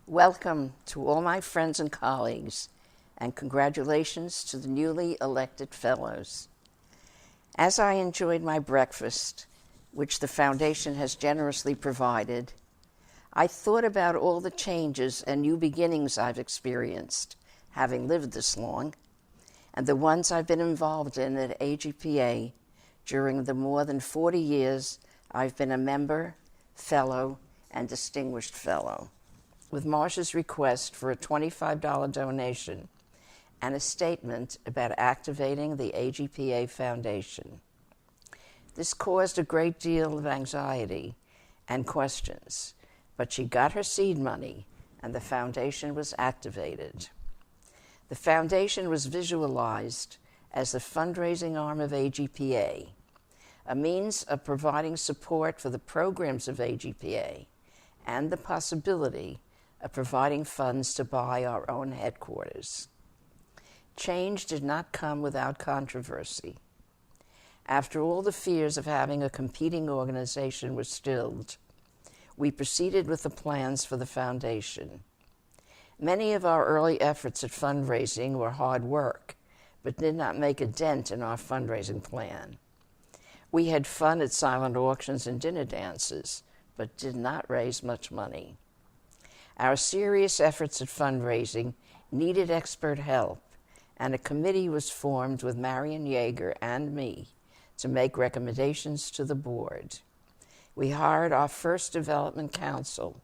Welcome to all my friends and colleagues, and congratulations to the newly elected fellows. As I enjoyed my breakfast, which the Foundation has generously provided, I thought about all the changes and new beginnings I've experienced, having lived this long, and the ones I've been involved in at AGPA during the more than 40 years I've been a member, fellow, and distinguished fellow. With Marcia's request for a $25 donation and a statement about activating the AGPA Foundation. This caused a great deal of anxiety and questions, but she got her seed money and the foundation was activated. The foundation was visualized as the fundraising arm of AGPA, a means of providing support for the programs of AGPA and the possibility of providing funds to buy our own headquarters. Change did not come without controversy. After all the fears of having a competing organization were stilled, we proceeded with the plans for the foundation. Many of our early efforts at fundraising were hard work, but did not make a dent in our fundraising plan. We had fun at silent auctions and dinner dances, but did not raise much money. Our serious efforts at fundraising needed expert help, and a committee was formed with Marion Yeager and me to make recommendations to the board. We hired our first development counsel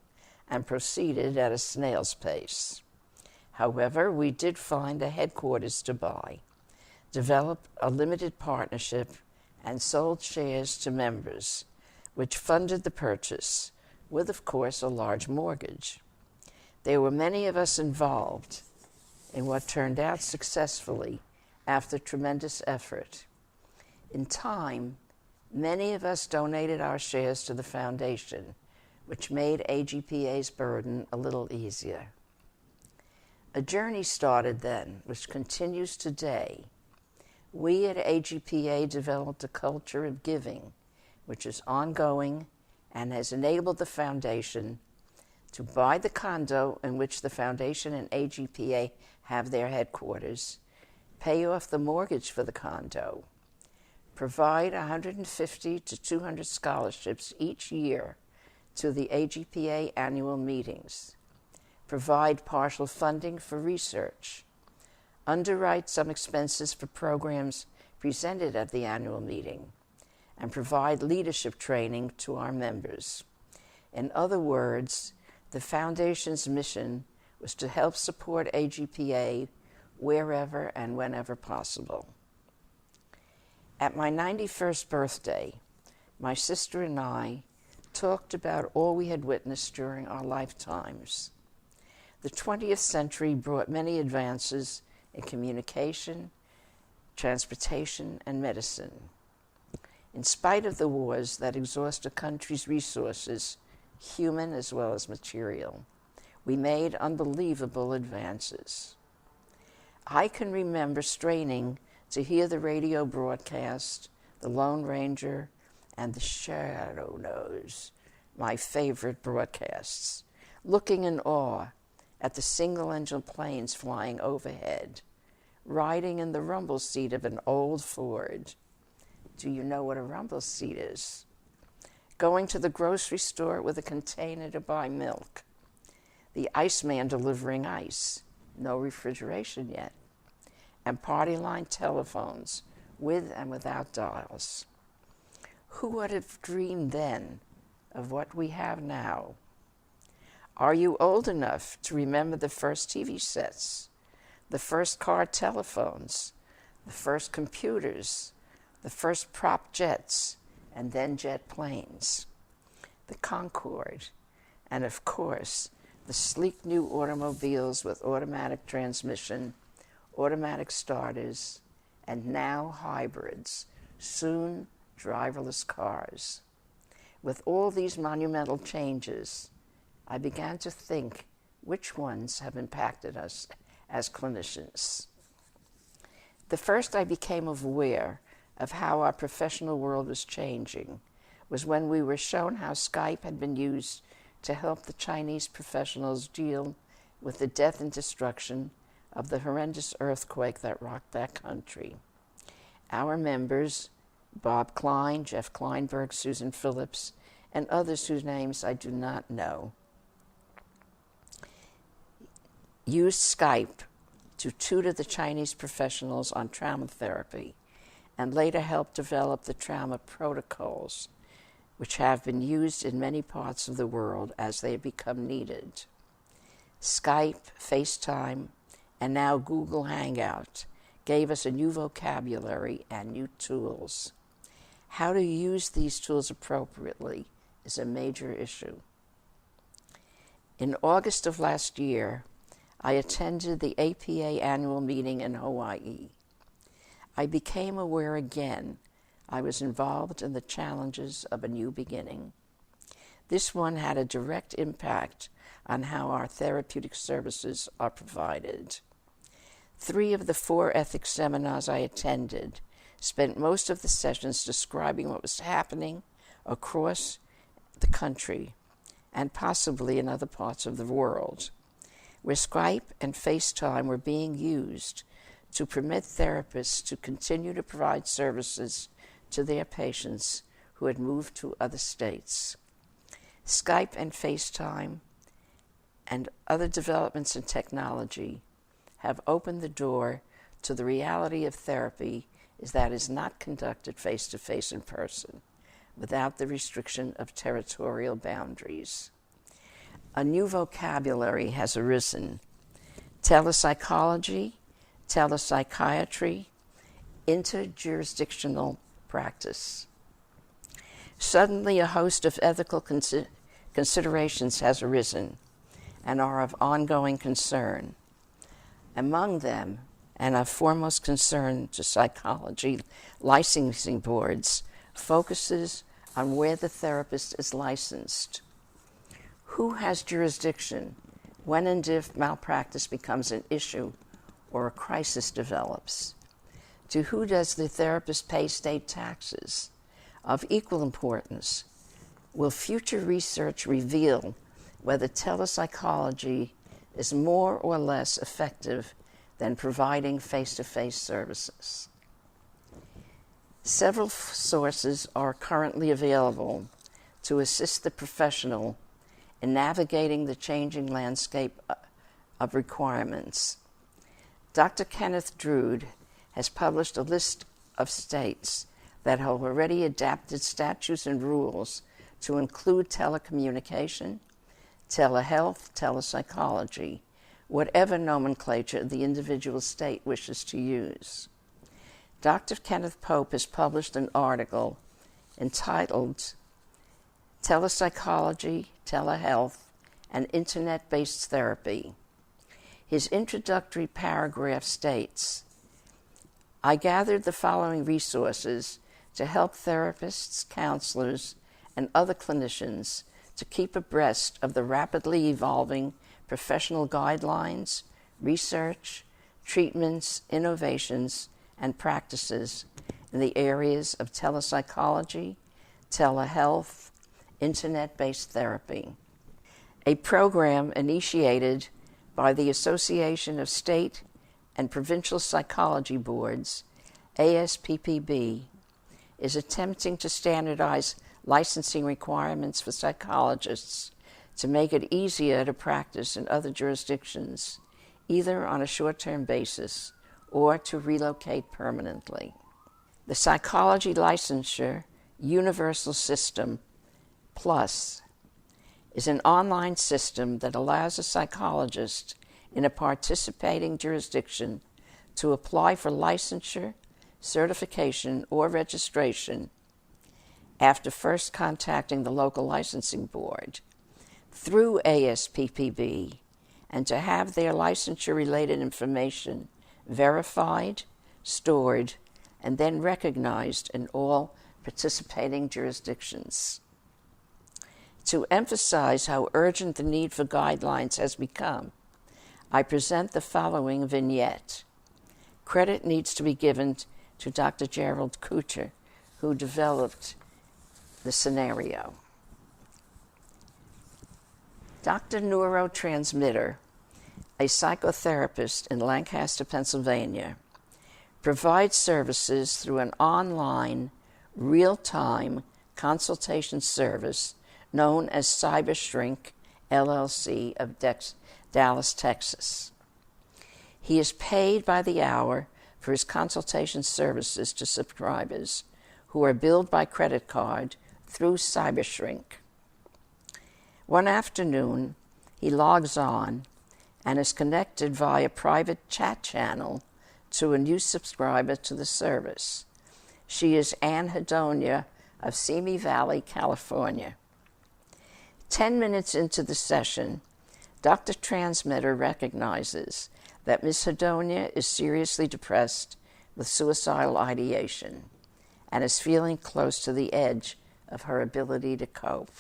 and proceeded at a snail's pace. However, we did find a headquarters to buy, developed a limited partnership, and sold shares to members, which funded the purchase, with, of course, a large mortgage. There were many of us involved in what turned out successfully after tremendous effort. In time, many of us donated our shares to the foundation, which made AGPA's burden a little easier. A journey started then, which continues today. We at AGPA developed a culture of giving, which is ongoing and has enabled the foundation to buy the condo in which the foundation and AGPA have their headquarters, pay off the mortgage for the condo, provide 150 to 200 scholarships each year to the AGPA annual meetings, provide partial funding for research, underwrite some expenses for programs presented at the annual meeting, and provide leadership training to our members. In other words, the Foundation's mission was to help support AGPA wherever and whenever possible. At my 91st birthday, my sister and I talked about all we had witnessed during our lifetimes. The 20th century brought many advances in communication, transportation, and medicine. In spite of the wars that exhaust a country's resources, human as well as material, we made unbelievable advances. I can remember straining to hear the radio broadcast, the Lone Ranger, and the Shadow Nose, my favorite broadcasts, looking in awe at the single-engine planes flying overhead, riding in the rumble seat of an old Ford. Do you know what a rumble seat is? Going to the grocery store with a container to buy milk. The iceman delivering ice, no refrigeration yet. And party line telephones with and without dials. Who would have dreamed then of what we have now? Are you old enough to remember the first TV sets, the first car telephones, the first computers, the first prop jets, and then jet planes, the Concorde, and of course, the sleek new automobiles with automatic transmission, automatic starters, and now hybrids, soon driverless cars. With all these monumental changes, I began to think which ones have impacted us as clinicians. The first I became aware of how our professional world was changing was when we were shown how Skype had been used to help the Chinese professionals deal with the death and destruction of the horrendous earthquake that rocked that country. Our members, Bob Klein, Jeff Kleinberg, Susan Phillips, and others whose names I do not know, used Skype to tutor the Chinese professionals on trauma therapy and later helped develop the trauma protocols, which have been used in many parts of the world as they have become needed. Skype, FaceTime, and now Google Hangout gave us a new vocabulary and new tools. How to use these tools appropriately is a major issue. In August of last year, I attended the APA annual meeting in Hawaii. I became aware again I was involved in the challenges of a new beginning. This one had a direct impact on how our therapeutic services are provided. 3 of the 4 ethics seminars I attended spent most of the sessions describing what was happening across the country and possibly in other parts of the world, where Skype and FaceTime were being used to permit therapists to continue to provide services to their patients who had moved to other states. Skype and FaceTime and other developments in technology have opened the door to the reality of therapy is not conducted face-to-face in person without the restriction of territorial boundaries. A new vocabulary has arisen: telepsychology, telepsychiatry, interjurisdictional practice. Suddenly, a host of ethical considerations has arisen and are of ongoing concern. Among them, and of foremost concern to psychology licensing boards, focuses on where the therapist is licensed. Who has jurisdiction when and if malpractice becomes an issue or a crisis develops? To who does the therapist pay state taxes? Of equal importance, will future research reveal whether telepsychology is more or less effective than providing face-to-face services? Several sources are currently available to assist the professional in navigating the changing landscape of requirements. Dr. Kenneth Drude has published a list of states that have already adapted statutes and rules to include telecommunication, telehealth, telepsychology, whatever nomenclature the individual state wishes to use. Dr. Kenneth Pope has published an article entitled Telepsychology, Telehealth, and Internet-Based Therapy. His introductory paragraph states, I gathered the following resources to help therapists, counselors, and other clinicians to keep abreast of the rapidly evolving professional guidelines, research, treatments, innovations, and practices in the areas of telepsychology, telehealth, internet-based therapy. A program initiated by the Association of State and Provincial Psychology Boards, ASPPB, is attempting to standardize licensing requirements for psychologists to make it easier to practice in other jurisdictions, either on a short-term basis or to relocate permanently. The Psychology Licensure Universal System Plus is an online system that allows a psychologist in a participating jurisdiction to apply for licensure, certification, or registration after first contacting the local licensing board through ASPPB and to have their licensure-related information verified, stored, and then recognized in all participating jurisdictions. To emphasize how urgent the need for guidelines has become, I present the following vignette. Credit needs to be given to Dr. Gerald Kuchar, who developed the scenario. Dr. Neurotransmitter, a psychotherapist in Lancaster, Pennsylvania, provides services through an online, real-time consultation service known as CyberShrink LLC of Dallas, Texas. He is paid by the hour for his consultation services to subscribers who are billed by credit card through CyberShrink. One afternoon, he logs on and is connected via private chat channel to a new subscriber to the service. She is Ann Hedonia of Simi Valley, California. 10 minutes into the session, Dr. Transmitter recognizes that Ms. Hedonia is seriously depressed with suicidal ideation and is feeling close to the edge of her ability to cope.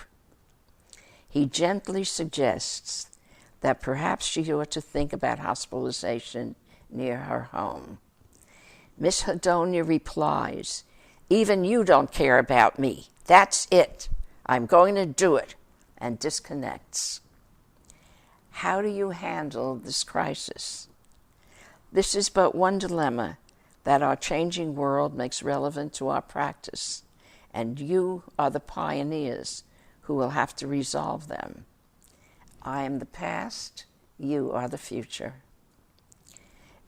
He gently suggests that perhaps she ought to think about hospitalization near her home. Miss Hedonia replies, "Even you don't care about me. That's it. I'm going to do it," and disconnects. How do you handle this crisis? This is but one dilemma that our changing world makes relevant to our practice, and you are the pioneers who will have to resolve them. I am the past, you are the future.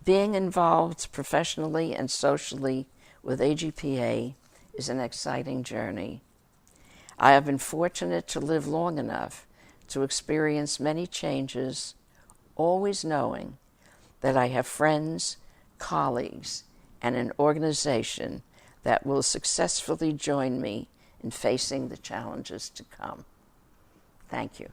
Being involved professionally and socially with AGPA is an exciting journey. I have been fortunate to live long enough to experience many changes, always knowing that I have friends, colleagues, and an organization that will successfully join me in facing the challenges to come. Thank you.